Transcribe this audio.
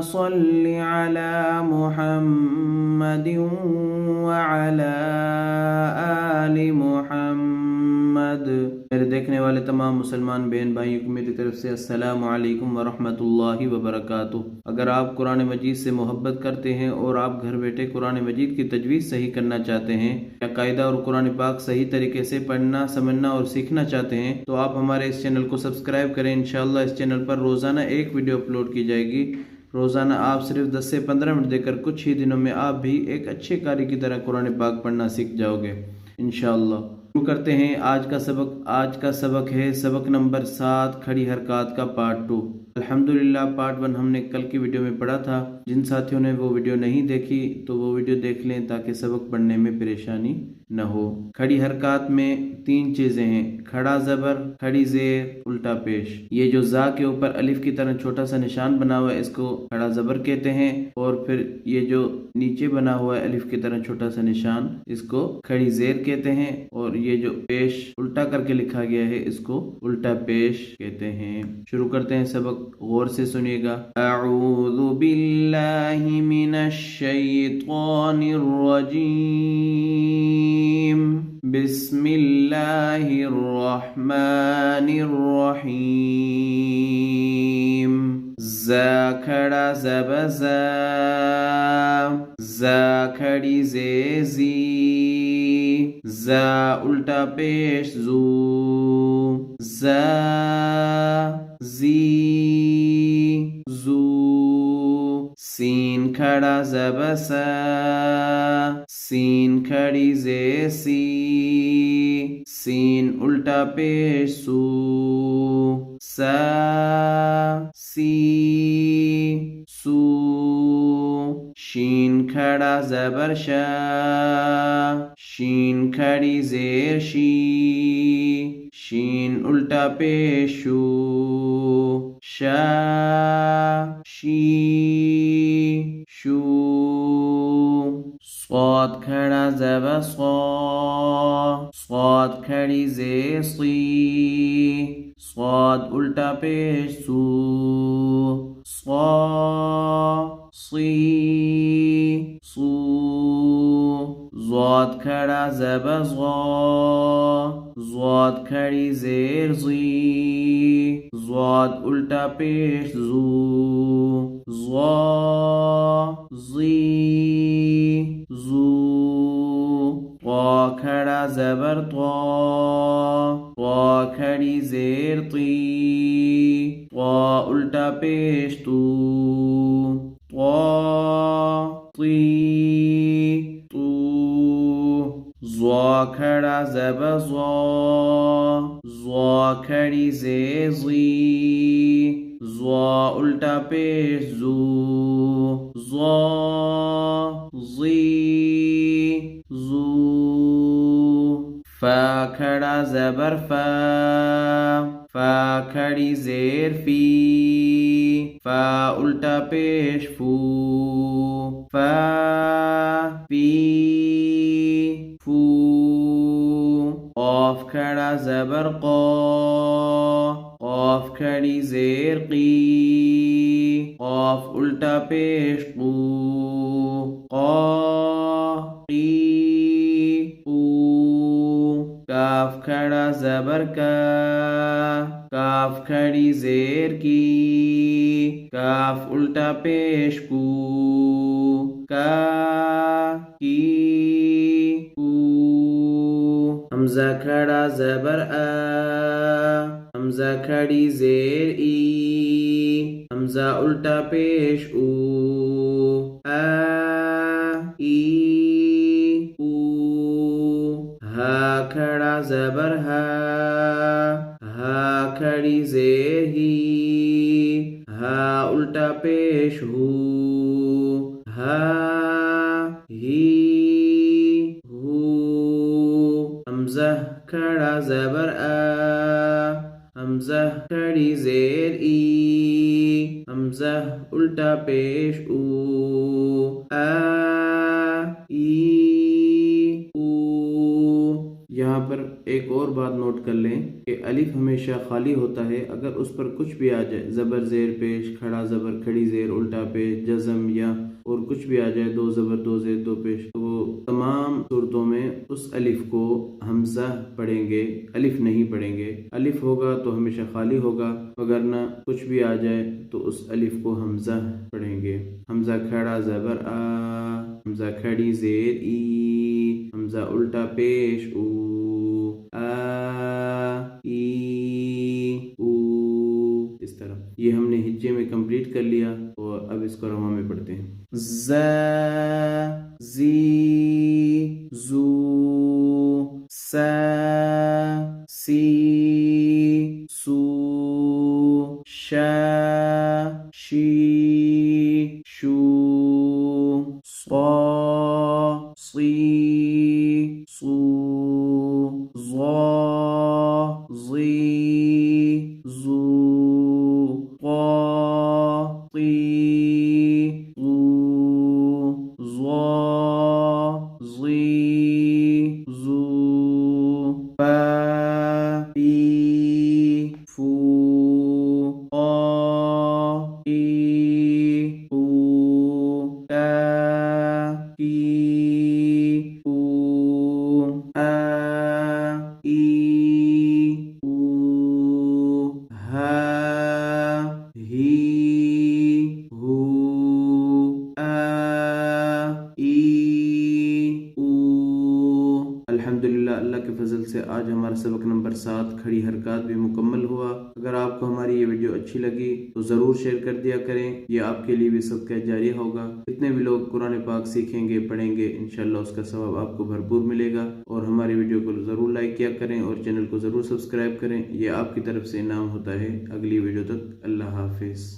صل على محمد وعلى آل محمد۔ میرے دیکھنے والے تمام مسلمان بہن بھائیوں کو میری طرف سے السلام علیکم ورحمۃ اللہ وبرکاتہ۔ اگر آپ قرآن مجید سے محبت کرتے ہیں اور آپ گھر بیٹھے قرآن مجید کی تجوید صحیح کرنا چاہتے ہیں یا قاعدہ اور قرآن پاک صحیح طریقے سے پڑھنا سمجھنا اور سیکھنا چاہتے ہیں تو آپ ہمارے اس چینل کو سبسکرائب کریں۔ انشاءاللہ اس چینل پر روزانہ ایک ویڈیو اپلوڈ کی جائے گی۔ روزانہ آپ صرف 10 سے 15 منٹ دے کر کچھ ہی دنوں میں آپ بھی ایک اچھے قاری کی طرح قرآن پاک پڑھنا سیکھ جاؤ گے انشاءاللہ۔ شروع کرتے ہیں آج کا سبق۔ آج کا سبق ہے سبق نمبر 7 کھڑی حرکات کا پارٹ 2۔ الحمدللہ پارٹ 1 ہم نے کل کی ویڈیو میں پڑھا تھا۔ جن ساتھیوں نے وہ ویڈیو نہیں دیکھی تو وہ ویڈیو دیکھ لیں تاکہ سبق پڑھنے میں پریشانی نہ ہو۔ کھڑی حرکات میں 3 چیزیں ہیں، کھڑا زبر، کھڑی زیر، الٹا پیش۔ یہ جو زا کے اوپر الف کی طرح چھوٹا سا نشان بنا ہوا ہے اس کو کھڑا زبر کہتے ہیں، اور پھر یہ جو نیچے بنا ہوا ہے الف کی طرح چھوٹا سا نشان اس کو کھڑی زیر کہتے ہیں، اور یہ جو پیش الٹا کر کے لکھا گیا ہے اس کو الٹا پیش کہتے ہیں۔ شروع کرتے ہیں سبق، غور سے سنیے گا۔ اعوذ باللہ من الشیطان الرجیم، بسم اللہ الرحمن الرحیم۔ زا کھڑا زب زا، زا کھڑی زے زی، زا الٹا پیش زو، زا زی زو۔ سین کھڑا زب سا، سین کھڑی زے سی، سین الٹا پیش سو، سا سی سو۔ شین کھڑا زبر شا، شین کھڑی زیر شی، شین الٹا پیش شو، شا شی شو۔ صاد کھڑا زب صا، صاد کھڑی زیر سی، صاد الٹا پیش سو، صا سی سو۔ ضاد کھڑا زب ضا، ضاد کھڑی زیر زی، ضاد الٹا پیش زو، ضا زی زو۔ طا کھڑا زبر طا، طا کھڑی زیر طی، طا الٹا پیش تو، طا طی تو۔ ضا کھڑا زب ضا، ضا کھڑی زیر زی، ضا الٹا پیش زو، ضا زی زو۔ فا کھڑا زبر فا، فا کھڑی زیر فی، فا الٹا پیش فو، فا فی فو۔ قاف کھڑا زبر قا، قاف کھڑی زیر قی، قاف الٹا پیش قو، قا قی قو۔ کاف کھڑا زبر کا، کاف کھڑی زیر کی، کاف الٹا پیش کو، کا کی کو۔ حمزہ کھڑا زبر آ، حمزہ کھڑی زیر ای، حمزہ الٹا پیش او، آ ای او۔ ہا کھڑا زبر ہا، ہا کھڑی زیر ہی، ہا الٹا پیش ہو، ہا ہی ہو۔ حمزہ کھڑا زبر آ، حمزہ کھڑی زیر ای، حمزہ الٹا پیش او، آ ای او۔ یہاں پر ایک اور بات نوٹ کر لیں کہ الف ہمیشہ خالی ہوتا ہے، اگر اس پر کچھ بھی آ جائے، زبر زیر پیش، کھڑا زبر کھڑی زیر الٹا پیش، جزم یا اور کچھ بھی آ جائے، دو زبر دو زیر دو پیش، تو وہ تمام صورتوں میں اس الف کو حمزہ پڑھیں گے، الف نہیں پڑھیں گے۔ الف ہوگا تو ہمیشہ خالی ہوگا، وگرنہ کچھ بھی آ جائے تو اس الف کو حمزہ پڑھیں گے۔ حمزہ کھڑا زبر آ، حمزہ کھڑی زیر ای، حمزہ الٹا پیش او، آ ای او، اس طرح یہ ہم نے ہجے میں کمپلیٹ کر لیا، اور اب اس کو رواں میں پڑھتے ہیں۔ ز زی زو س سی سو ش شی شو صا صی صو ظا ظی زو طا طی طو ظا ظی زو فا فی فو قا قی قو کا کی کو آ ای او ہا ہی ہو آ ای او۔ الحمدللہ، اللہ کے فضل سے آج ہمارا سبق نمبر 7 کھڑی حرکات بھی مکمل ہوا۔ اگر آپ کو ہماری یہ ویڈیو اچھی لگی تو ضرور شیئر کر دیا کریں، یہ آپ کے لیے بھی صدقہ جاریہ ہوگا۔ جتنے بھی لوگ قرآن پاک سیکھیں گے پڑھیں گے، انشاءاللہ اس کا ثواب آپ کو بھرپور ملے گا۔ اور ہماری ویڈیو کو ضرور لائک کیا کریں اور چینل کو ضرور سبسکرائب کریں، یہ آپ کی طرف سے انعام ہوتا ہے۔ اگلی ویڈیو تک اللہ حافظ۔